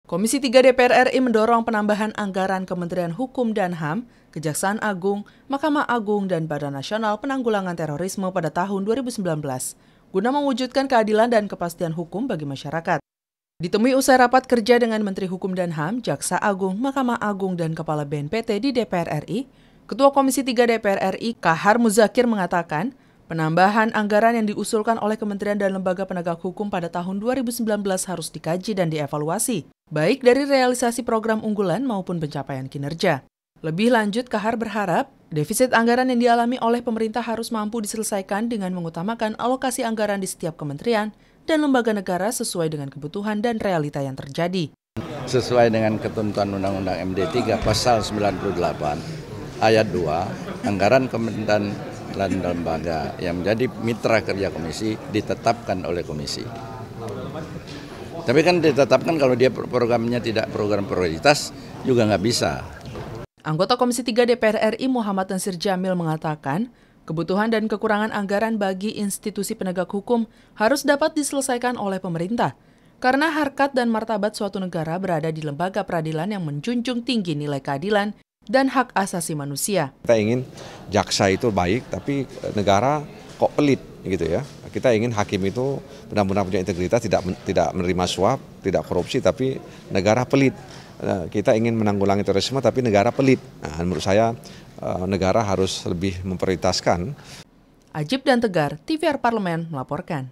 Komisi 3 DPR RI mendorong penambahan anggaran Kementerian Hukum dan HAM, Kejaksaan Agung, Mahkamah Agung, dan Badan Nasional Penanggulangan Terorisme pada tahun 2019, guna mewujudkan keadilan dan kepastian hukum bagi masyarakat. Ditemui usai rapat kerja dengan Menteri Hukum dan HAM, Jaksa Agung, Mahkamah Agung, dan Kepala BNPT di DPR RI, Ketua Komisi 3 DPR RI, Kahar Muzakir mengatakan, penambahan anggaran yang diusulkan oleh kementerian dan lembaga penegak hukum pada tahun 2019 harus dikaji dan dievaluasi, baik dari realisasi program unggulan maupun pencapaian kinerja. Lebih lanjut, Kahar berharap defisit anggaran yang dialami oleh pemerintah harus mampu diselesaikan dengan mengutamakan alokasi anggaran di setiap kementerian dan lembaga negara sesuai dengan kebutuhan dan realita yang terjadi. Sesuai dengan ketentuan Undang-Undang MD 3 Pasal 98 Ayat 2, anggaran kementerian dan lembaga yang menjadi mitra kerja komisi ditetapkan oleh komisi. Tapi kan ditetapkan kalau dia programnya tidak program prioritas juga nggak bisa. Anggota Komisi 3 DPR RI Muhammad Nasir Jamil mengatakan, kebutuhan dan kekurangan anggaran bagi institusi penegak hukum harus dapat diselesaikan oleh pemerintah, karena harkat dan martabat suatu negara berada di lembaga peradilan yang menjunjung tinggi nilai keadilan dan hak asasi manusia. Kita ingin jaksa itu baik, tapi negara kok pelit gitu ya. Kita ingin hakim itu benar-benar punya integritas, tidak menerima suap, tidak korupsi, tapi negara pelit. Kita ingin menanggulangi terorisme, tapi negara pelit. Nah, menurut saya negara harus lebih memprioritaskan. Ajib dan Tegar, TVR Parlemen melaporkan.